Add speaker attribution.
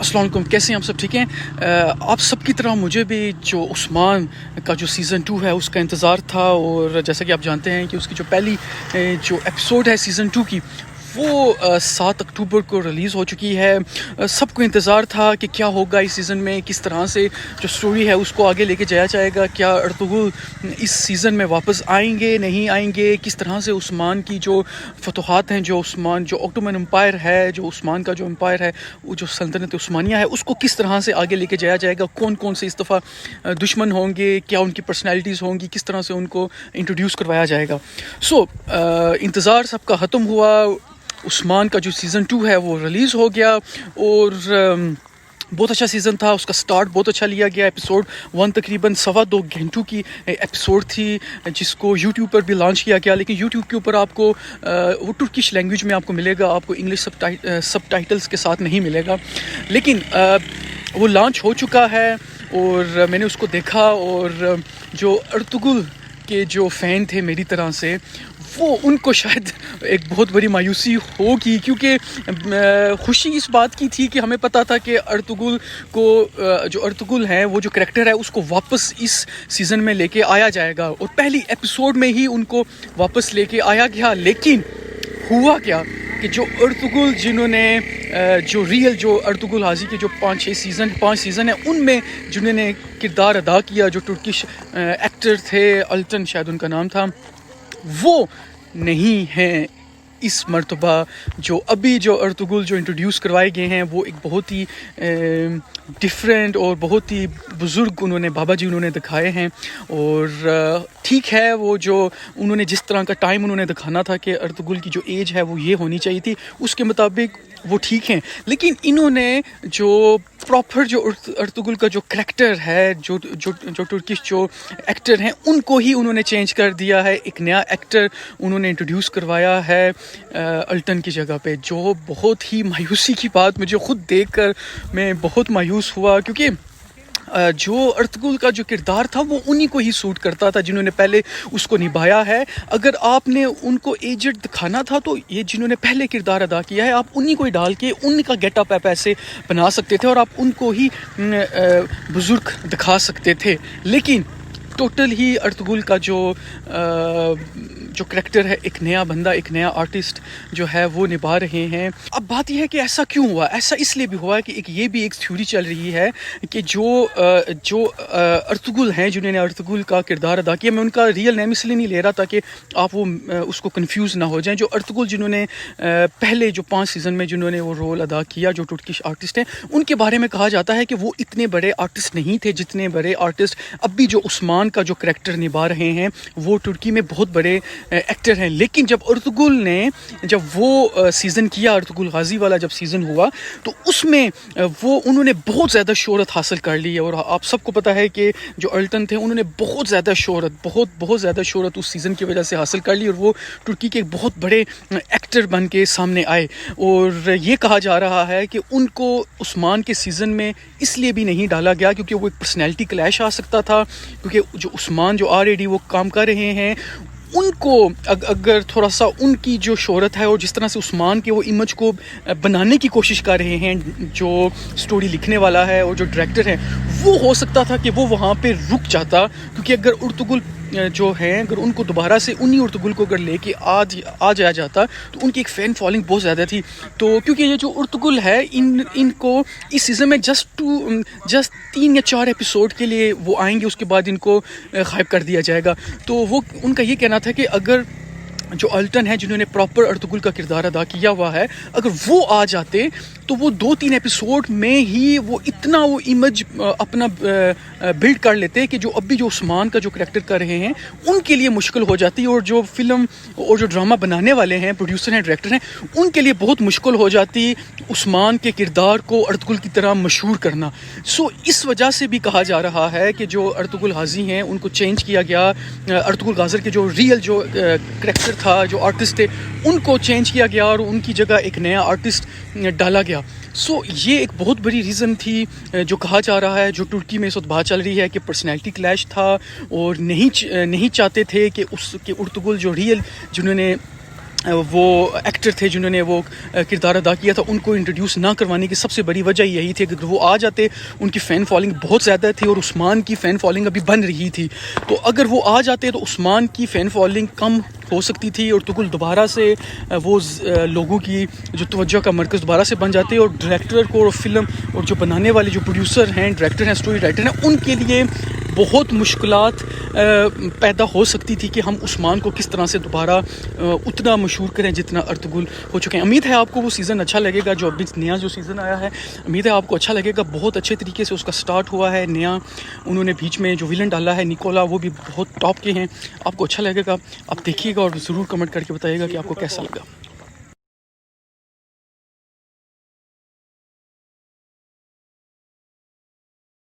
Speaker 1: अस्सलाम वालेकुम, कैसे हैं आप सब? ठीक हैं? आप सब की तरह मुझे भी जो उस्मान का जो सीज़न 2 है उसका इंतज़ार था, और जैसा कि आप जानते हैं कि उसकी जो पहली जो एपिसोड है सीज़न 2 की, वो 7 अक्टूबर को रिलीज़ हो चुकी है। सबको इंतज़ार था कि क्या होगा इस सीज़न में, किस तरह से जो स्टोरी है उसको आगे लेके जाया जाएगा। क्या अर्तुगरुल इस सीज़न में वापस आएंगे, नहीं आएंगे, किस तरह से उस्मान की जो फतूहात हैं, जो उस्मान जो ऑटोमन एम्पायर है, जो उस्मान का जो एम्पायर है, वो जो सल्तनत उस्मानिया है, उसको किस तरह से आगे लेके जाया जाएगा। कौन कौन से इस दफ़ा दुश्मन होंगे, क्या उनकी पर्सनैलिटीज़ होंगी, किस तरह से उनको इंट्रोड्यूस करवाया जाएगा। इंतज़ार सबका ख़त्म हुआ। उस्मान का जो सीज़न 2 है वो रिलीज़ हो गया, और बहुत अच्छा सीज़न था। उसका स्टार्ट बहुत अच्छा लिया गया। एपिसोड 1 तकरीबन 2.25 घंटों की एपिसोड थी, जिसको यूट्यूब पर भी लॉन्च किया गया। लेकिन यूट्यूब के ऊपर आपको वो तुर्किश लैंग्वेज में आपको मिलेगा, आपको इंग्लिश सबटाइटल्स के साथ नहीं मिलेगा। लेकिन वो लॉन्च हो चुका है और मैंने उसको देखा, और जो अर्तुगरुल के जो फ़ैन थे मेरी तरह से, वो उनको शायद एक बहुत बड़ी मायूसी होगी, क्योंकि खुशी इस बात की थी कि हमें पता था कि अर्तुगरुल को जो अर्तुगरुल है, वो जो करैक्टर है, उसको वापस इस सीज़न में लेके आया जाएगा, और पहली एपिसोड में ही उनको वापस लेके आया गया। लेकिन हुआ क्या कि जो अर्तुगरुल जिन्होंने जो रियल जो अर्तुगरुल हाजी के जो 5 सीज़न है, उनमें जिन्होंने किरदार अदा किया, जो तुर्किश एक्टर थे, अल्टन शायद उनका नाम था, वो नहीं हैं इस मर्तबा। जो अभी जो अर्तुगरुल जो इंट्रोड्यूस करवाए गए हैं, वो एक बहुत ही डिफरेंट और बहुत ही बुज़ुर्ग उन्होंने बाबा जी उन्होंने दिखाए हैं। और ठीक है, वो जो उन्होंने जिस तरह का टाइम उन्होंने दिखाना था कि अर्तुगरुल की जो एज है वो ये होनी चाहिए थी, उसके मुताबिक वो ठीक हैं। लेकिन इन्होंने जो प्रॉपर जो अर्तुगरुल का जो करैक्टर है, जो तुर्किश जो एक्टर हैं, उनको ही उन्होंने चेंज कर दिया है। एक नया एक्टर उन्होंने इंट्रोड्यूस करवाया है अल्टन की जगह पे, जो बहुत ही मायूसी की बात, मुझे ख़ुद देखकर मैं बहुत मायूस हुआ, क्योंकि जो अर्तुगरुल का जो किरदार था वो उन्हीं को ही सूट करता था जिन्होंने पहले उसको निभाया है। अगर आपने उनको एजेड दिखाना था, तो ये जिन्होंने पहले किरदार अदा किया है, आप उन्हीं को ही डाल के उनका गेटअप आप ऐसे बना सकते थे, और आप उनको ही बुज़ुर्ग दिखा सकते थे। लेकिन टोटल ही अर्तुगरुल का जो करैक्टर है, एक नया बंदा, एक नया आर्टिस्ट जो है वो निभा रहे हैं। अब बात यह है कि ऐसा क्यों हुआ? ऐसा इसलिए भी हुआ कि ये भी एक थ्योरी चल रही है कि जो अर्तुगरुल हैं, जिन्होंने अर्तुगरुल का किरदार अदा किया, मैं उनका रियल नेम इसलिए नहीं ले रहा ताकि आप वो उसको कंफ्यूज ना हो जाएं। जो अर्तुगरुल जिन्होंने पहले जो 5 सीज़न में जिन्होंने वो रोल अदा किया, जो तुर्किश आर्टिस्ट हैं, उनके बारे में कहा जाता है कि वो इतने बड़े आर्टिस्ट नहीं थे जितने बड़े आर्टिस्ट अब भी जो उस्मान का जो करैक्टर निभा रहे हैं, वो तुर्की में बहुत बड़े एक्टर हैं। लेकिन जब अर्तुगरुल ने जब वो सीज़न किया, अर्तुगरुल गाजी वाला जब सीज़न हुआ, तो उसमें वो उन्होंने बहुत ज़्यादा शोहरत हासिल कर ली है। और आप सबको पता है कि जो अल्टन थे, उन्होंने बहुत ज़्यादा शोहरत बहुत ज़्यादा शोहरत उस सीज़न की वजह से हासिल कर ली, और वो तुर्की के एक बहुत बड़े एक्टर बन के सामने आए। और ये कहा जा रहा है कि उनको उस्मान के सीज़न में इसलिए भी नहीं डाला गया क्योंकि वो एक पर्सनैलिटी क्लैश आ सकता था, क्योंकि जो उस्मान जो ऑलरेडी वो काम कर रहे हैं, उनको अगर थोड़ा सा उनकी जो शोहरत है और जिस तरह से उस्मान के वो इमेज को बनाने की कोशिश कर रहे हैं, जो स्टोरी लिखने वाला है और जो डायरेक्टर है, वो हो सकता था कि वो वहाँ पे रुक जाता। क्योंकि अगर अर्तुगरुल जो हैं, अगर उनको दोबारा से उन्हीं अर्तुगरुल को अगर लेके आ जाया जाता, तो उनकी एक फ़ैन फॉलोइंग बहुत ज़्यादा थी। तो क्योंकि ये जो अर्तुगरुल है, इनको इस सीज़न में जस्ट 3 या 4 एपिसोड के लिए वो आएंगे, उसके बाद इनको गायब कर दिया जाएगा। तो वो उनका ये कहना था कि अगर जो अल्टन है, जिन्होंने प्रॉपर अर्तुगरुल का किरदार अदा किया हुआ है, अगर वो आ जाते तो वो 2-3 एपिसोड में ही वो इतना वो इमेज अपना बिल्ड कर लेते कि जो अभी जो उस्मान का जो करैक्टर कर रहे हैं, उनके लिए मुश्किल हो जाती, और जो फिल्म और जो ड्रामा बनाने वाले हैं, प्रोड्यूसर हैं, डायरेक्टर हैं, उनके लिए बहुत मुश्किल हो जाती उस्मान के किरदार को अर्तुगरुल की तरह मशहूर करना। इस वजह से भी कहा जा रहा है कि जो अर्तुगरुल हाजी हैं, उनको चेंज किया गया। अर्तुगरुल गाजर के जो रियल जो करैक्टर था, जो आर्टिस्ट थे, उनको चेंज किया गया और उनकी जगह एक नया आर्टिस्ट डाला गया। ये एक बहुत बड़ी रीज़न थी जो कहा जा रहा है, जो तुर्की में इस वक्त बात चल रही है कि पर्सनैलिटी क्लैश था, और नहीं चाहते थे कि अर्तुगरुल जो रियल जिन्होंने وہ ایکٹر تھے جنہوں نے وہ کردار ادا کیا تھا ان کو انٹروڈیوس نہ کروانے کی سب سے بڑی وجہ یہی تھی. اگر وہ آ جاتے ان کی فین فالوئنگ بہت زیادہ تھی اور عثمان کی فین فالوئنگ ابھی بن رہی تھی, تو اگر وہ آ جاتے تو عثمان کی فین فالوئنگ کم ہو سکتی تھی اور ارطغرل دوبارہ سے وہ لوگوں کی جو توجہ کا مرکز دوبارہ سے بن جاتے, اور ڈائریکٹر کو اور فلم اور جو بنانے والے جو پروڈیوسر ہیں, ڈائریکٹر ہیں, اسٹوری رائٹر ہیں, ان کے لیے بہت مشکلات پیدا ہو سکتی تھی کہ ہم عثمان کو کس طرح سے دوبارہ اتنا مشہور کریں جتنا ارطغرل ہو چکے ہیں. امید ہے آپ کو وہ سیزن اچھا لگے گا, جو ابھی نیا جو سیزن آیا ہے امید ہے آپ کو اچھا لگے گا. بہت اچھے طریقے سے اس کا سٹارٹ ہوا ہے نیا, انہوں نے بیچ میں جو ویلن ڈالا ہے نکولا وہ بھی بہت ٹاپ کے ہیں. آپ کو اچھا لگے گا, آپ دیکھیے گا اور ضرور کمنٹ کر کے بتائیے گا کہ آپ کو کیسا لگا.